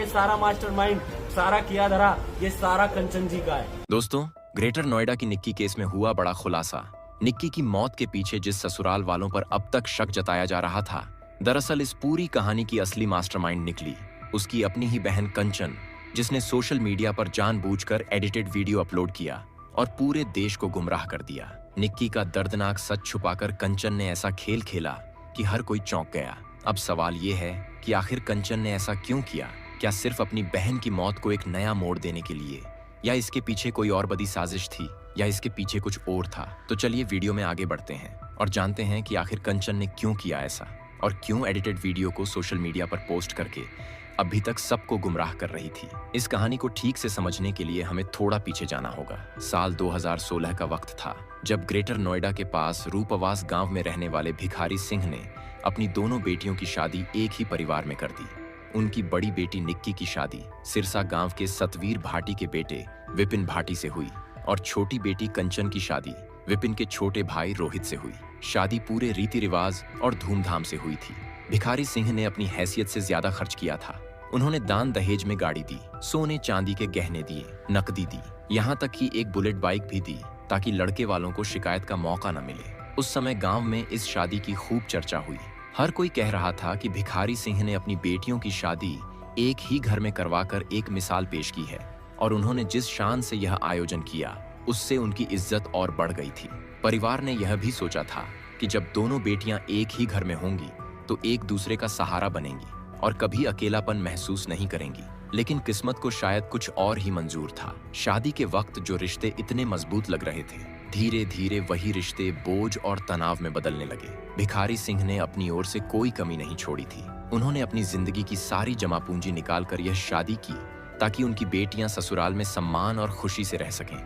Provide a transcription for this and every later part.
ये सारा मास्टरमाइंड, सारा किया धरा, ये सारा कंचन जी का है। दोस्तों, ग्रेटर नोएडा की निक्की केस में हुआ बड़ा खुलासा। निक्की की मौत के पीछे जिस ससुराल वालों पर अब तक शक जताया जा रहा था, दरअसल इस पूरी कहानी की असली मास्टरमाइंड निकली उसकी अपनी ही बहन कंचन, जिसने सोशल मीडिया पर जानबूझकर एडिटेड वीडियो अपलोड किया और पूरे देश को गुमराह कर दिया। निक्की का दर्दनाक सच छुपाकर कंचन ने ऐसा खेल खेला कि हर कोई चौंक गया। अब सवाल ये है कि आखिर कंचन ने ऐसा क्यों किया? क्या सिर्फ अपनी बहन की मौत को एक नया मोड़ देने के लिए, या इसके पीछे कोई और बड़ी साजिश थी, या इसके पीछे कुछ और था? तो चलिए वीडियो में आगे बढ़ते हैं और जानते हैं कि आखिर कंचन ने क्यों किया ऐसा और क्यों एडिटेड वीडियो को सोशल मीडिया पर पोस्ट करके अभी तक सबको गुमराह कर रही थी। इस कहानी को ठीक से समझने के लिए हमें थोड़ा पीछे जाना होगा। साल 2016 का वक्त था जब ग्रेटर नोएडा के पास रूपवास गांव में रहने वाले भिखारी सिंह ने अपनी दोनों बेटियों की शादी एक ही परिवार में कर दी। उनकी बड़ी बेटी निक्की की शादी सिरसा गांव के सतवीर भाटी के बेटे विपिन भाटी से हुई और छोटी बेटी कंचन की शादी विपिन के छोटे भाई रोहित से हुई। शादी पूरे रीति रिवाज और धूमधाम से हुई थी। भिखारी सिंह ने अपनी हैसियत से ज्यादा खर्च किया था। उन्होंने दान दहेज में गाड़ी दी, सोने चांदी के गहने दिए, नकदी दी, यहाँ तक कि एक बुलेट बाइक भी दी ताकि लड़के वालों को शिकायत का मौका न मिले। उस समय गांव में इस शादी की खूब चर्चा हुई। हर कोई कह रहा था कि भिखारी सिंह ने अपनी बेटियों की शादी एक ही घर में करवाकर एक मिसाल पेश की है और उन्होंने जिस शान से यह आयोजन किया उससे उनकी इज्जत और बढ़ गई थी। परिवार ने यह भी सोचा था कि जब दोनों बेटियां एक ही घर में होंगी तो एक दूसरे का सहारा बनेंगी और कभी अकेलापन महसूस नहीं करेंगी। लेकिन किस्मत को शायद कुछ और ही मंजूर था। शादी के वक्त जो रिश्ते इतने मजबूत लग रहे थे, धीरे धीरे वही रिश्ते बोझ और तनाव में बदलने लगे। भिखारी सिंह ने अपनी ओर से कोई कमी नहीं छोड़ी थी। उन्होंने अपनी जिंदगी की सारी जमा पूंजी निकालकर यह शादी की ताकि उनकी बेटियां ससुराल में सम्मान और खुशी से रह सकें।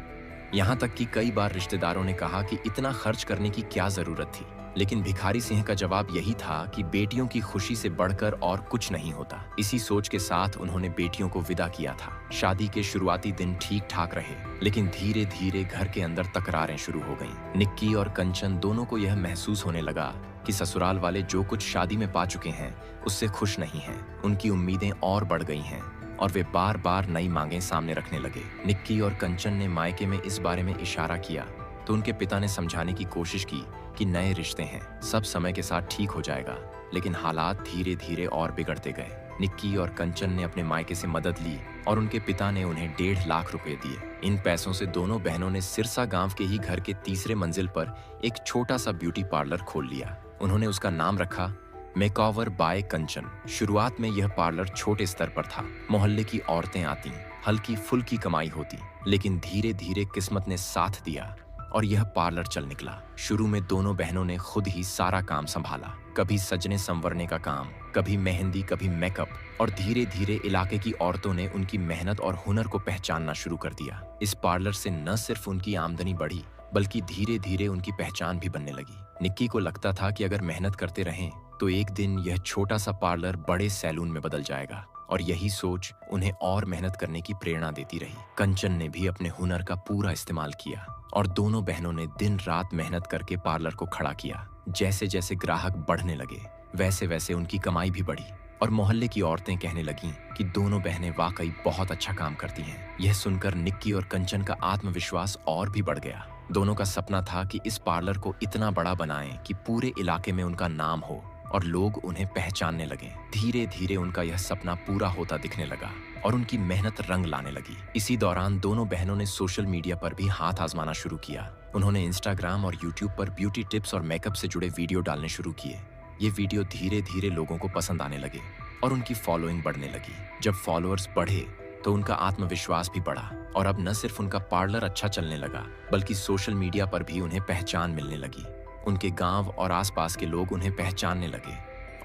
यहाँ तक कि कई बार रिश्तेदारों ने कहा कि इतना खर्च करने की क्या जरूरत थी, लेकिन भिखारी सिंह का जवाब यही था कि बेटियों की खुशी से बढ़कर और कुछ नहीं होता। इसी सोच के साथ उन्होंने बेटियों को विदा किया था। शादी के शुरुआती दिन ठीक ठाक रहे, लेकिन धीरे धीरे घर के अंदर तकरारें शुरू हो गईं। निक्की और कंचन दोनों को यह महसूस होने लगा कि ससुराल वाले जो कुछ शादी में पा चुके हैं उससे खुश नहीं हैं। उनकी उम्मीदें और बढ़ गई हैं और वे बार बार नई मांगें सामने रखने लगे। निक्की और कंचन ने मायके में इस बारे में इशारा किया तो उनके पिता ने समझाने की कोशिश की कि नए रिश्ते हैं, सब समय के साथ ठीक हो जाएगा। लेकिन हालात धीरे धीरे और बिगड़ते गए। निक्की और कंचन ने अपने मायके से मदद ली और उनके पिता ने उन्हें 1.5 लाख रुपए दिए। इन पैसों से दोनों बहनों ने सिरसा गांव के ही घर के तीसरे मंजिल पर एक छोटा सा ब्यूटी पार्लर खोल लिया। उन्होंने उसका नाम रखा मेकओवर बाय कंचन। शुरुआत में यह पार्लर छोटे स्तर पर था। मोहल्ले की औरतें आती, हल्की फुल्की कमाई होती, लेकिन धीरे धीरे किस्मत ने साथ दिया और यह पार्लर चल निकला। शुरू में दोनों बहनों ने खुद ही सारा काम संभाला, कभी सजने संवरने का काम, कभी मेहंदी, कभी मेकअप, और धीरे धीरे इलाके की औरतों ने उनकी मेहनत और हुनर को पहचानना शुरू कर दिया। इस पार्लर से न सिर्फ उनकी आमदनी बढ़ी बल्कि धीरे धीरे उनकी पहचान भी बनने लगी। निक्की को लगता था कि अगर मेहनत करते रहें तो एक दिन यह छोटा सा पार्लर बड़े सैलून में बदल जाएगा, और यही सोच उन्हें और मेहनत करने की प्रेरणा देती रही। कंचन ने भी अपने हुनर का पूरा इस्तेमाल किया और दोनों बहनों ने दिन रात मेहनत करके पार्लर को खड़ा किया। जैसे जैसे ग्राहक बढ़ने लगे वैसे वैसे उनकी कमाई भी बढ़ी और मोहल्ले की औरतें कहने लगीं कि दोनों बहनें वाकई बहुत अच्छा काम करती हैं। यह सुनकर निक्की और कंचन का आत्मविश्वास और भी बढ़ गया। दोनों का सपना था कि इस पार्लर को इतना बड़ा बनाएं कि पूरे इलाके में उनका नाम हो और लोग उन्हें पहचानने लगे। धीरे धीरे उनका यह सपना पूरा होता दिखने लगा और उनकी मेहनत रंग लाने लगी। इसी दौरान दोनों बहनों ने सोशल मीडिया पर भी हाथ आजमाना शुरू किया। उन्होंने इंस्टाग्राम और यूट्यूब पर ब्यूटी टिप्स और मेकअप से जुड़े वीडियो डालने शुरू किए। ये वीडियो धीरे धीरे लोगों को पसंद आने लगे और उनकी फॉलोइंग बढ़ने लगी। जब फॉलोअर्स बढ़े तो उनका आत्मविश्वास भी बढ़ा और अब न सिर्फ उनका पार्लर अच्छा चलने लगा बल्कि सोशल मीडिया पर भी उन्हें पहचान मिलने लगी। उनके गांव और आसपास के लोग उन्हें पहचानने लगे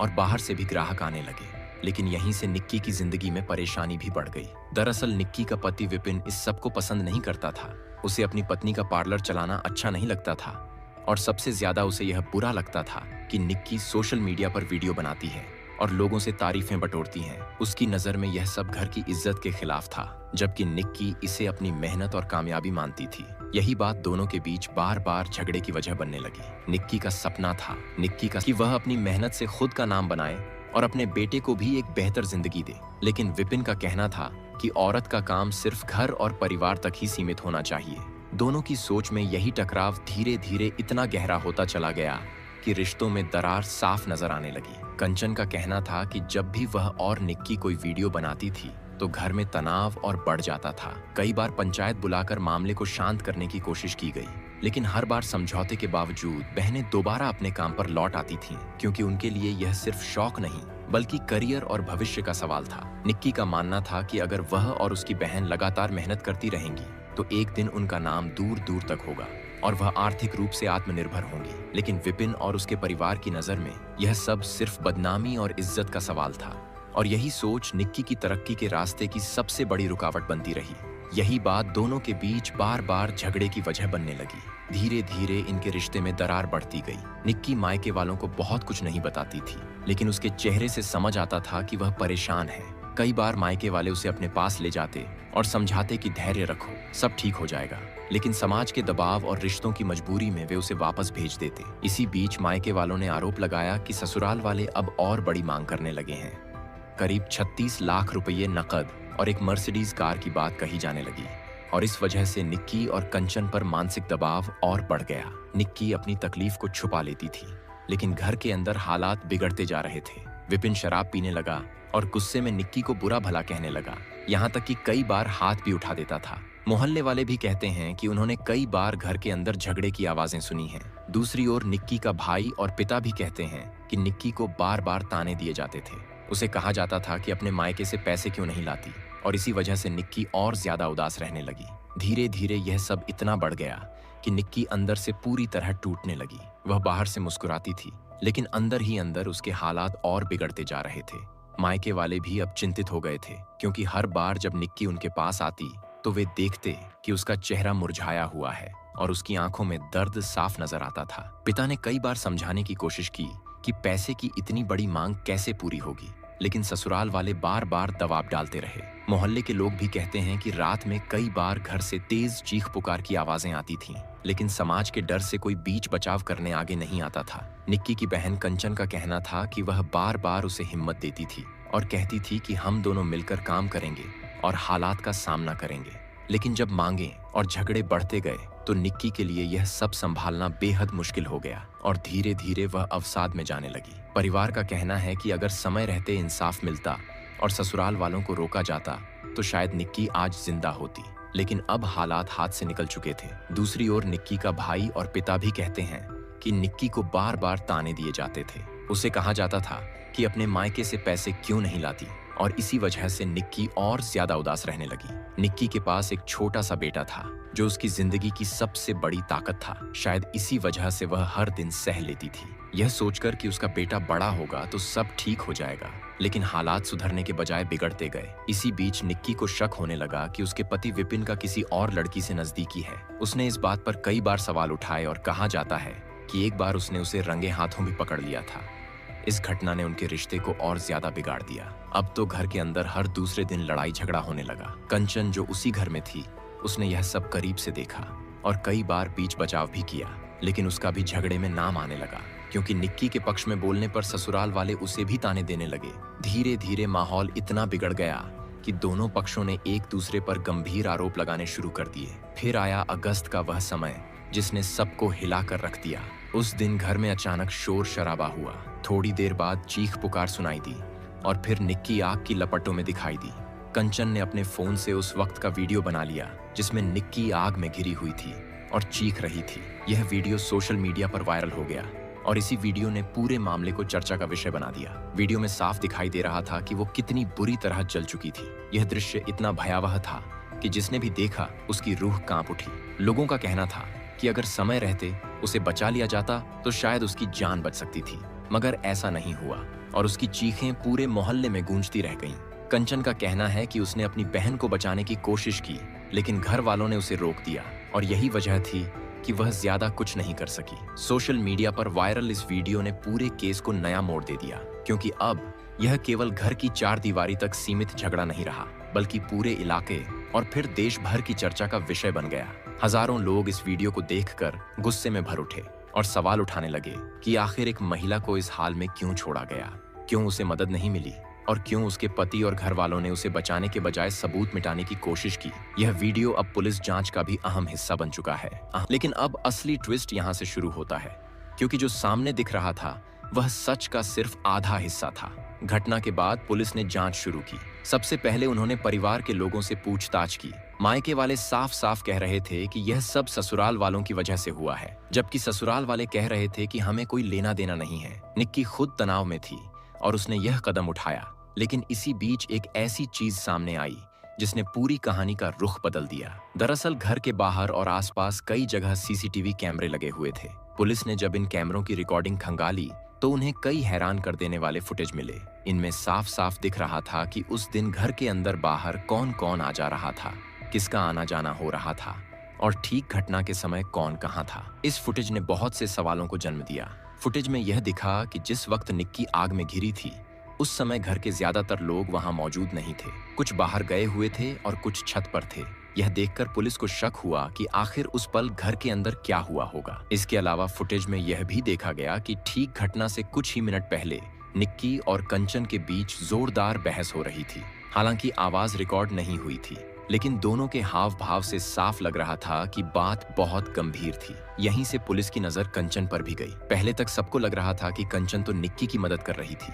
और बाहर से भी ग्राहक आने लगे। लेकिन यहीं से निक्की की जिंदगी में परेशानी भी बढ़ गई। दरअसल निक्की का पति विपिन इस सब को पसंद नहीं करता था। उसे अपनी पत्नी का पार्लर चलाना अच्छा नहीं लगता था और सबसे ज्यादा उसे यह बुरा लगता था कि निक्की सोशल मीडिया पर वीडियो बनाती है और लोगों से तारीफें बटोरती हैं। उसकी नजर में यह सब घर की इज्जत के खिलाफ था, जबकि निक्की इसे अपनी मेहनत और कामयाबी मानती थी। यही बात दोनों के बीच बार बार झगड़े की वजह बनने लगी। निक्की का सपना था कि वह अपनी मेहनत से खुद का नाम बनाए और अपने बेटे को भी एक बेहतर जिंदगी दे। लेकिन विपिन का कहना था कि औरत का काम सिर्फ घर और परिवार तक ही सीमित होना चाहिए। दोनों की सोच में यही टकराव धीरे धीरे इतना गहरा होता चला गया कि रिश्तों में दरार साफ नजर आने लगी। कंचन का कहना था कि जब भी वह और निक्की कोई वीडियो बनाती थी तो घर में तनाव और बढ़ जाता था। कई बार पंचायत बुलाकर मामले को शांत करने की कोशिश की गई, लेकिन हर बार समझौते के बावजूद बहनें दोबारा अपने काम पर लौट आती थीं, क्योंकि उनके लिए यह सिर्फ शौक नहीं बल्कि करियर और भविष्य का सवाल था। निक्की का मानना था कि अगर वह और उसकी बहन लगातार मेहनत करती रहेंगी तो एक दिन उनका नाम दूर दूर तक होगा और वह आर्थिक रूप से आत्मनिर्भर होंगी। लेकिन विपिन और उसके परिवार की नजर में यह सब सिर्फ बदनामी और इज्जत का सवाल था, और यही सोच निक्की की तरक्की के रास्ते की सबसे बड़ी रुकावट बनती रही। यही बात दोनों के बीच बार बार झगड़े की वजह बनने लगी। धीरे धीरे इनके रिश्ते में दरार बढ़ती गई। निक्की मायके वालों को बहुत कुछ नहीं बताती थी, लेकिन उसके चेहरे से समझ आता था कि वह परेशान है। कई बार मायके वाले उसे अपने पास ले जाते और समझाते कि धैर्य रखो, सब ठीक हो जाएगा, लेकिन समाज के दबाव और रिश्तों की मजबूरी में वे उसे वापस भेज देते। इसी बीच मायके वालों ने आरोप लगाया कि ससुराल वाले अब और बड़ी मांग करने लगे हैं। करीब 36 लाख रुपये नकद और एक मर्सिडीज कार की बात कही जाने लगी, और इस वजह से निक्की और कंचन पर मानसिक दबाव और बढ़ गया। निक्की अपनी तकलीफ को छुपा लेती थी, लेकिन घर के अंदर हालात बिगड़ते जा रहे थे। विपिन शराब पीने लगा और गुस्से में निक्की को बुरा भला कहने लगा, यहाँ तक कि कई बार हाथ भी उठा देता था। मोहल्ले वाले भी कहते हैं कि उन्होंने कई बार घर के अंदर झगड़े की आवाजें सुनी हैं। दूसरी ओर निक्की का भाई और पिता भी कहते हैं कि निक्की को बार बार ताने दिए जाते थे। उसे कहा जाता था कि अपने मायके से पैसे क्यों नहीं लाती, और इसी वजह से निक्की और ज्यादा उदास रहने लगी। धीरे धीरे यह सब इतना बढ़ गया कि निक्की अंदर से पूरी तरह टूटने लगी। वह बाहर से मुस्कुराती थी, लेकिन अंदर ही अंदर उसके हालात और बिगड़ते जा रहे थे। मायके वाले भी अब चिंतित हो गए थे, क्योंकि हर बार जब निक्की उनके पास आती तो वे देखते कि उसका चेहरा मुरझाया हुआ है और उसकी आंखों में दर्द साफ नजर आता था। पिता ने कई बार समझाने की कोशिश की कि पैसे की इतनी बड़ी मांग कैसे पूरी होगी, लेकिन ससुराल वाले बार बार दबाव डालते रहे। मोहल्ले के लोग भी कहते हैं कि रात में कई बार घर से तेज चीख पुकार की आवाजें आती थीं, लेकिन समाज के डर से कोई बीच बचाव करने आगे नहीं आता था। निक्की की बहन कंचन का कहना था कि वह बार बार उसे हिम्मत देती थी और कहती थी कि हम दोनों मिलकर काम करेंगे और हालात का सामना करेंगे। लेकिन जब मांगे और झगड़े बढ़ते गए तो निक्की के लिए यह सब संभालना बेहद मुश्किल हो गया और धीरे धीरे वह अवसाद में जाने लगी। परिवार का कहना है कि अगर समय रहते इंसाफ मिलता और ससुराल वालों को रोका जाता तो शायद निक्की आज जिंदा होती, लेकिन अब हालात हाथ से निकल चुके थे। दूसरी ओर निक्की का भाई और पिता भी कहते हैं कि निक्की को बार बार ताने दिए जाते थे। उसे कहा जाता था कि अपने मायके से पैसे क्यों नहीं लाती, और इसी वजह से निक्की और ज्यादा उदास रहने लगी। निक्की के पास एक छोटा सा बेटा था जो उसकी जिंदगी की सबसे बड़ी ताकत था। शायद इसी वजह से वह हर दिन सह लेती थी, यह सोचकर कि उसका बेटा बड़ा होगा तो सब ठीक हो जाएगा, लेकिन हालात सुधरने के बजाय बिगड़ते गए। इसी बीच निक्की को शक होने लगा कि उसके पति विपिन का किसी और लड़की से नजदीकी है। उसने इस बात पर कई बार सवाल उठाए और कहा जाता है कि एक बार उसने उसे रंगे हाथों भी पकड़ लिया था। इस घटना ने उनके रिश्ते को और ज्यादा बिगाड़ दिया। अब तो घर के अंदर हर दूसरे दिन लड़ाई झगड़ा होने लगा। कंचन जो उसी घर में थी, उसने यह सब करीब से देखा और कई बार बीच बचाव भी किया, लेकिन उसका भी झगड़े में नाम आने लगा, क्योंकि निक्की के पक्ष में बोलने पर ससुराल वाले उसे भी ताने देने लगे। धीरे धीरे माहौल इतना बिगड़ गया कि दोनों पक्षों ने एक दूसरे पर गंभीर आरोप लगाने शुरू कर दिए। फिर आया अगस्त का वह समय जिसने सबको हिला कर रख दिया। उस दिन घर में अचानक शोर शराबा हुआ। थोड़ी देर बाद चीख पुकार सुनाई दी और फिर निक्की आग की लपटों में दिखाई दी। कंचन ने अपने फोन से उस वक्त का वीडियो बना लिया जिसमें निक्की आग में घिरी हुई थी और चीख रही थी। यह वीडियो सोशल मीडिया पर वायरल हो गया और इसी वीडियो ने पूरे मामले को चर्चा का विषय बना दिया। वीडियो में साफ दिखाई दे रहा था कि वो कितनी बुरी तरह जल चुकी थी। यह दृश्य इतना भयावह था कि जिसने भी देखा उसकी रूह कांप उठी। लोगों का कहना था कि अगर समय रहते उसे बचा लिया जाता तो शायद उसकी जान बच सकती थी, मगर ऐसा नहीं हुआ और उसकी चीखें पूरे मोहल्ले में गूंजती रह गईं। कंचन का कहना है कि उसने अपनी बहन को बचाने की कोशिश की, लेकिन घर वालों ने उसे रोक दिया और यही वजह थी कि वह ज्यादा कुछ नहीं कर सकी। सोशल मीडिया पर वायरल इस वीडियो ने पूरे केस को नया मोड़ दे दिया, क्योंकि अब यह केवल घर की चार दीवारी तक सीमित झगड़ा नहीं रहा, बल्कि पूरे इलाके और फिर देश भर की चर्चा का विषय बन गया। हजारों लोग इस वीडियो को देखकर गुस्से में भर उठे और सवाल उठाने लगे कि आखिर एक महिला को इस हाल में क्यों छोड़ा गया, क्यों उसे मदद नहीं मिली और क्यों उसके पति और घर वालों ने उसे बचाने के बजाय सबूत मिटाने की कोशिश की। यह वीडियो अब पुलिस जांच का भी अहम हिस्सा बन चुका है। लेकिन अब असली ट्विस्ट यहाँ से शुरू होता है, क्योंकि जो सामने दिख रहा था वह सच का सिर्फ आधा हिस्सा था। घटना के बाद पुलिस ने जांच शुरू की। सबसे पहले उन्होंने परिवार के लोगों से पूछताछ की। मायके वाले साफ साफ कह रहे थे कि यह सब ससुराल वालों की वजह से हुआ है, जबकि ससुराल वाले कह रहे थे कि हमें कोई लेना देना नहीं है। निक्की खुद तनाव में थी और उसने यह कदम उठाया। लेकिन इसी बीच एक ऐसी चीज सामने आई जिसने पूरी कहानी का रुख बदल दिया। दरअसल घर के बाहर और आसपास कई जगह सीसीटीवी कैमरे लगे हुए थे। पुलिस ने जब इन कैमरों की रिकॉर्डिंग खंगाली तो उन्हें कई हैरान कर देने वाले फुटेज मिले। इनमें साफ साफ दिख रहा था कि उस दिन घर के अंदर बाहर कौन कौन आ जा रहा था, किसका आना जाना हो रहा था और ठीक घटना के समय कौन कहां था। इस फुटेज ने बहुत से सवालों को जन्म दिया। फुटेज में यह दिखा कि जिस वक्त निक्की आग में घिरी थी उस समय घर के ज्यादातर लोग वहां मौजूद नहीं थे। कुछ बाहर गए हुए थे और कुछ छत पर थे। यह देखकर पुलिस को शक हुआ कि आखिर उस पल घर के अंदर क्या हुआ होगा। इसके अलावा फुटेज में यह भी देखा गया कि ठीक घटना से कुछ ही मिनट पहले निक्की और कंचन के बीच जोरदार बहस हो रही थी। हालांकि आवाज रिकॉर्ड नहीं हुई थी, लेकिन दोनों के हाव भाव से साफ लग रहा था कि बात बहुत गंभीर थी। यहीं से पुलिस की नजर कंचन पर भी गई। पहले तक सबको लग रहा था कि कंचन तो निक्की की मदद कर रही थी,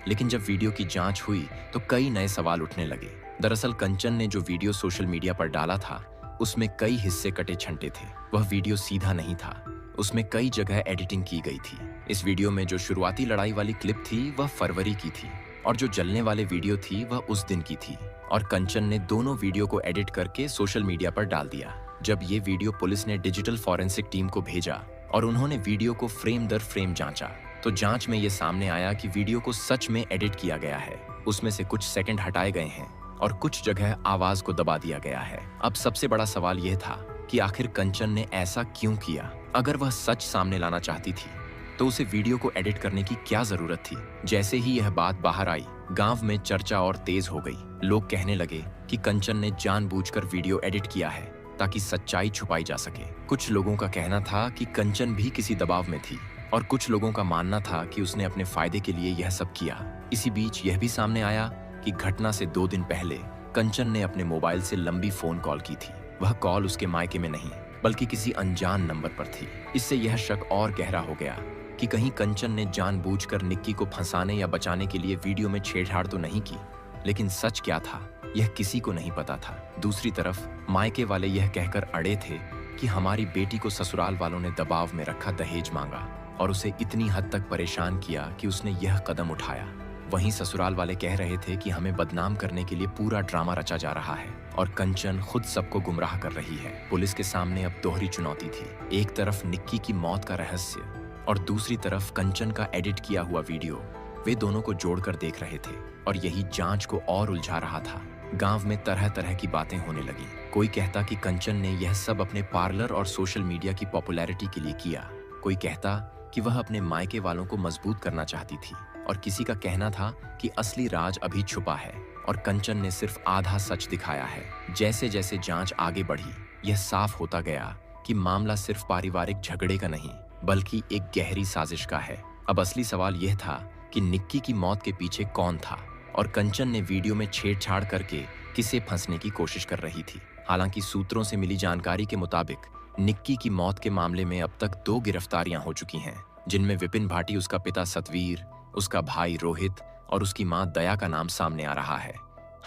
लेकिन जब वीडियो की जांच हुई तो कई नए सवाल उठने लगे। दरअसल कंचन ने जो वीडियो सोशल मीडिया पर डाला था उसमें कई हिस्से कटे छंटे थे। वह वीडियो सीधा नहीं था, उसमें कई जगह एडिटिंग की गई थी। इस वीडियो में जो शुरुआती लड़ाई वाली क्लिप थी वह फरवरी की थी और जो जलने वाले वीडियो थी वह उस दिन की थी। और कंचन ने दोनों वीडियो को एडिट करके सोशल मीडिया पर डाल दिया। जब ये वीडियो पुलिस ने डिजिटल फॉरेंसिक टीम को भेजा और उन्होंने वीडियो को फ्रेम दर फ्रेम जांचा, तो जांच में ये सामने आया कि वीडियो को सच में एडिट किया गया है। उसमें से कुछ सेकंड हटाए गए हैं और कुछ जगह आवाज को दबा दिया गया है। अब सबसे बड़ा सवाल यह था कि आखिर कंचन ने ऐसा क्यों किया। अगर वह सच सामने लाना चाहती थी तो उसे वीडियो को एडिट करने की क्या जरूरत थी। जैसे ही यह बात बाहर आई, गांव में चर्चा और तेज हो गई। लोग कहने लगे कि कंचन ने जानबूझकर वीडियो एडिट किया है ताकि सच्चाई छुपाई जा सके। कुछ लोगों का कहना था कि कंचन भी किसी दबाव में थी और कुछ लोगों का मानना था कि उसने अपने फायदे के लिए यह सब किया। इसी बीच यह भी सामने आया कि घटना से 2 दिन पहले कंचन ने अपने मोबाइल से लंबी फोन कॉल की थी। वह कॉल उसके मायके में नहीं बल्कि किसी अनजान नंबर पर थी। इससे यह शक और गहरा हो गया कि कहीं कंचन ने जानबूझकर निक्की को फंसाने या बचाने के लिए वीडियो में छेड़छाड़ तो नहीं की। लेकिन सच क्या था यह किसी को नहीं पता था। दूसरी तरफ मायके वाले यह कहकर अड़े थे कि हमारी बेटी को ससुराल वालों ने दबाव में रखा, दहेज मांगा और उसे इतनी हद तक परेशान किया कि उसने यह कदम उठाया। वहीं ससुराल वाले कह रहे थे कि हमें बदनाम करने के लिए पूरा ड्रामा रचा जा रहा है और कंचन खुद सबको गुमराह कर रही है। पुलिस के सामने अब दोहरी चुनौती थी। एक तरफ निक्की की मौत का रहस्य और दूसरी तरफ कंचन का एडिट किया हुआ वीडियो। वे दोनों को जोड़कर देख रहे थे और यही जांच को और उलझा रहा था। गांव में तरह तरह की बातें होने लगी। कोई कहता कि कंचन ने यह सब अपने पार्लर और सोशल मीडिया की पॉपुलैरिटी के लिए किया। कोई कहता कि वह अपने मायके वालों को मजबूत करना चाहती थी और किसी का कहना था कि असली राज अभी छुपा है और कंचन ने सिर्फ आधा सच दिखाया है। जैसे जैसे जांच आगे बढ़ी, यह साफ होता गया कि मामला सिर्फ पारिवारिक झगड़े का नहीं बल्कि एक गहरी साजिश का है। अब असली सवाल यह था कि निक्की की मौत के पीछे कौन था और कंचन ने वीडियो में छेड़छाड़ करके किसे फंसने की कोशिश कर रही थी। हालांकि सूत्रों से मिली जानकारी के मुताबिक निक्की की मौत के मामले में अब तक 2 गिरफ्तारियां हो चुकी हैं, जिनमें विपिन भाटी, उसका पिता सतवीर, उसका भाई रोहित और उसकी मां दया का नाम सामने आ रहा है।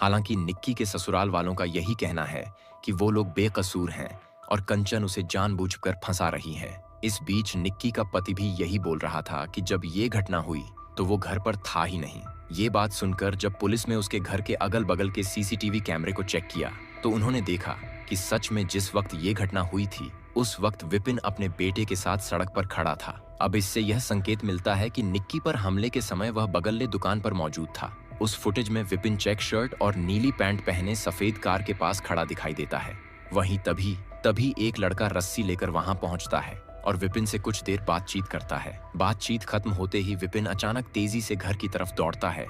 हालांकि निक्की के ससुराल वालों का यही कहना है कि वो लोग बेकसूर हैं और कंचन उसे जानबूझकर फंसा रही है। इस बीच निक्की का पति भी यही बोल रहा था कि जब ये घटना हुई तो वो घर पर था ही नहीं। ये बात सुनकर जब पुलिस ने उसके घर के अगल बगल के सीसीटीवी कैमरे को चेक किया तो उन्होंने देखा कि सच में जिस वक्त ये घटना हुई थी उस वक्त विपिन अपने बेटे के साथ सड़क पर खड़ा था। अब इससे यह संकेत मिलता है कि निक्की पर हमले के समय वह बगल्ले दुकान पर मौजूद था। उस फुटेज में विपिन चेक शर्ट और नीली पैंट पहने सफेद कार के पास खड़ा दिखाई देता है। वहीं तभी एक लड़का रस्सी लेकर वहां पहुंचता है और विपिन से कुछ देर बातचीत करता है। बातचीत खत्म होते ही विपिन अचानक तेजी से घर की तरफ दौड़ता है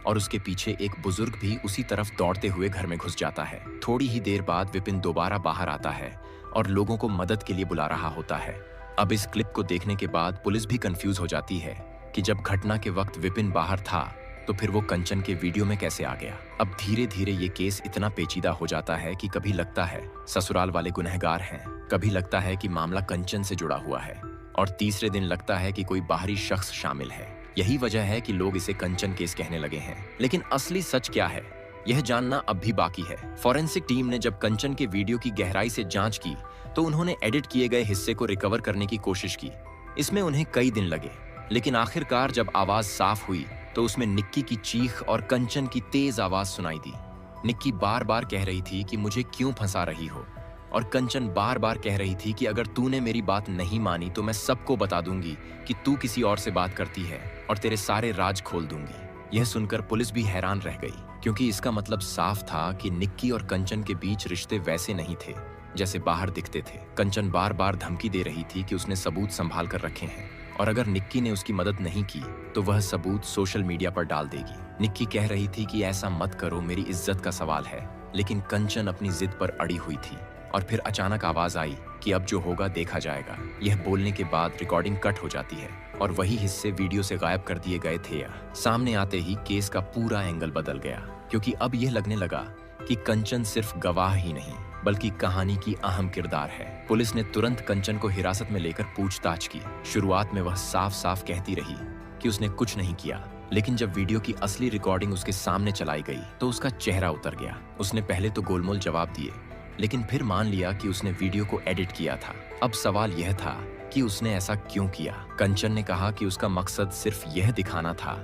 और उसके पीछे एक बुजुर्ग भी उसी तरफ दौड़ते हुए घर में घुस जाता है। थोड़ी ही देर बाद विपिन दोबारा बाहर आता है और लोगों को मदद के लिए बुला रहा होता है। अब इस क्लिप को देखने के बाद पुलिस भी कंफ्यूज हो जाती है कि जब घटना के वक्त विपिन बाहर था तो फिर वो कंचन के वीडियो में कैसे आ गया। अब धीरे धीरे ये केस इतना पेचीदा हो जाता है कि कभी लगता है ससुराल वाले गुनहगार हैं, कभी लगता है कि मामला कंचन से जुड़ा हुआ है, और तीसरे दिन लगता है कि कोई बाहरी शख्स शामिल है। यही वजह है कि लोग इसे कंचन केस कहने लगे हैं। लेकिन असली सच क्या है, यह जानना अब भी बाकी है। फॉरेंसिक टीम ने जब कंचन के वीडियो की गहराई से जांच की तो उन्होंने एडिट किए गए हिस्से को रिकवर करने की कोशिश की। इसमें उन्हें कई दिन लगे, लेकिन आखिरकार जब आवाज साफ हुई तो उसमें निक्की की चीख और कंचन की तेज आवाज सुनाई दी। निक्की बार बार कह रही थी कि मुझे क्यों फंसा रही हो, और कंचन बार बार कह रही थी कि अगर तूने मेरी बात नहीं मानी तो मैं सबको बता दूंगी कि तू किसी और से बात करती है और तेरे सारे राज खोल दूंगी। यह सुनकर पुलिस भी हैरान रह गई, क्योंकि इसका मतलब साफ था कि निक्की और कंचन के बीच रिश्ते वैसे नहीं थे जैसे बाहर दिखते थे। कंचन बार बार धमकी दे रही थी कि उसने सबूत संभाल कर रखे हैं, और अगर निक्की ने उसकी मदद नहीं की तो वह सबूत सोशल मीडिया पर डाल देगी। निक्की कह रही थी कि ऐसा मत करो, मेरी इज्जत का सवाल है, लेकिन कंचन अपनी जिद पर अड़ी हुई थी। और फिर अचानक आवाज आई कि अब जो होगा देखा जाएगा। यह बोलने के बाद रिकॉर्डिंग कट हो जाती है और वही हिस्से वीडियो से गायब कर दिए गए थे। सामने आते ही केस का पूरा एंगल बदल गया, क्योंकि अब यह लगने लगा कि कंचन सिर्फ गवाह ही नहीं बल्कि कहानी की अहम किरदार है। पुलिस ने तुरंत कंचन को हिरासत में लेकर पूछताछ की। शुरुआत में वह साफ साफ कहती रही कि उसने कुछ नहीं किया, लेकिन जब वीडियो की असली रिकॉर्डिंग उसके सामने चलाई गई तो उसका चेहरा उतर गया। उसने पहले तो गोलमोल जवाब दिए, लेकिन फिर मान लिया कि उसने वीडियो को एडिट किया था। अब सवाल यह था कि उसने ऐसा क्यों किया। कंचन ने कहा कि उसका मकसद सिर्फ यह दिखाना था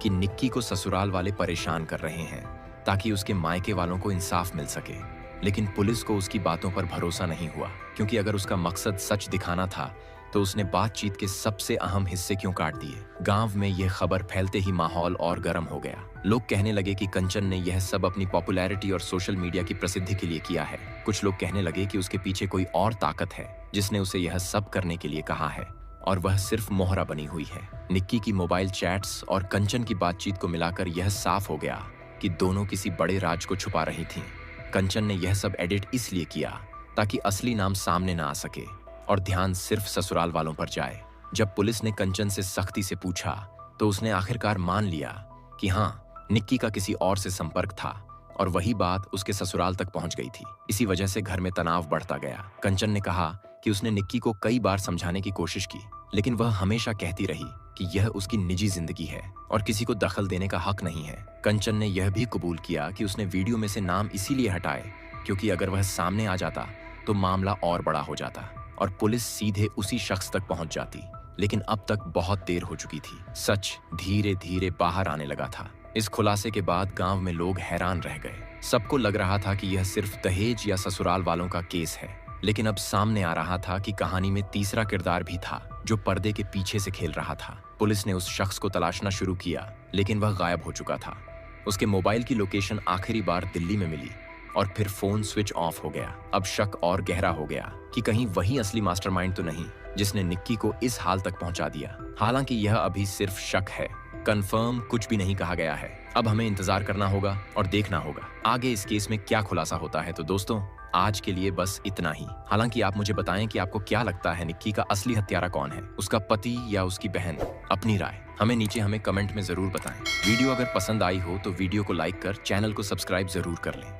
कि निक्की को ससुराल वाले परेशान कर रहे हैं ताकि उसके मायके वालों को इंसाफ मिल सके। लेकिन पुलिस को उसकी बातों पर भरोसा नहीं हुआ, क्योंकि अगर उसका मकसद सच दिखाना था तो उसने बातचीत के सबसे अहम हिस्से क्यों काट दिए। गांव में यह खबर फैलते ही माहौल और गर्म हो गया। लोग कहने लगे कि कंचन ने यह सब अपनी पॉपुलैरिटी और सोशल मीडिया की प्रसिद्धि के लिए किया है। कुछ लोग कहने लगे कि उसके पीछे कोई और ताकत है जिसने उसे यह सब करने के लिए कहा है, और वह सिर्फ मोहरा बनी हुई है। निक्की की मोबाइल चैट्स और कंचन की बातचीत को मिलाकर यह साफ हो गया कि दोनों किसी बड़े राज को छुपा रही थीं। कंचन ने यह सब एडिट इसलिए किया ताकि असली नाम सामने ना आ सके और ध्यान सिर्फ ससुराल वालों पर जाए। जब पुलिस ने कंचन से सख्ती से पूछा तो उसने आखिरकार मान लिया कि हाँ, निक्की का किसी और से संपर्क था, और वही बात उसके ससुराल तक पहुंच गई थी। इसी वजह से घर में तनाव बढ़ता गया। कंचन ने कहा कि उसने निक्की को कई बार समझाने की कोशिश की, लेकिन वह हमेशा कहती रही कि यह उसकी निजी जिंदगी है और किसी को दखल देने का हक नहीं है। कंचन ने यह भी कबूल किया कि उसने वीडियो में से नाम इसीलिए हटाए क्योंकि अगर वह सामने आ जाता तो मामला और बड़ा हो जाता और पुलिस सीधे उसी शख्स तक पहुंच जाती। लेकिन अब तक बहुत देर हो चुकी थी। सच धीरे धीरे बाहर आने लगा था। इस खुलासे के बाद गांव में लोग हैरान रह गए। सबको लग रहा था कि यह सिर्फ दहेज या ससुराल वालों का केस है, लेकिन अब सामने आ रहा था कि कहानी में तीसरा किरदार भी था जो पर्दे के पीछे से खेल रहा था। पुलिस ने उस शख्स को तलाशना शुरू किया, लेकिन वह गायब हो चुका था। उसके मोबाइल की लोकेशन आखिरी बार दिल्ली में मिली और फिर फोन स्विच ऑफ हो गया। अब शक और गहरा हो गया कि कहीं वही असली मास्टरमाइंड तो नहीं जिसने निक्की को इस हाल तक पहुंचा दिया। हालांकि यह अभी सिर्फ शक है, कंफर्म कुछ भी नहीं कहा गया है। अब हमें इंतजार करना होगा और देखना होगा आगे इस केस में क्या खुलासा होता है। तो दोस्तों, आज के लिए बस इतना ही। हालांकि आप मुझे बताएं कि आपको क्या लगता है निक्की का असली हत्यारा कौन है, उसका पति या उसकी बहन। अपनी राय हमें कमेंट में जरूर बताएं। वीडियो अगर पसंद आई हो तो वीडियो को लाइक कर चैनल को सब्सक्राइब जरूर कर लें।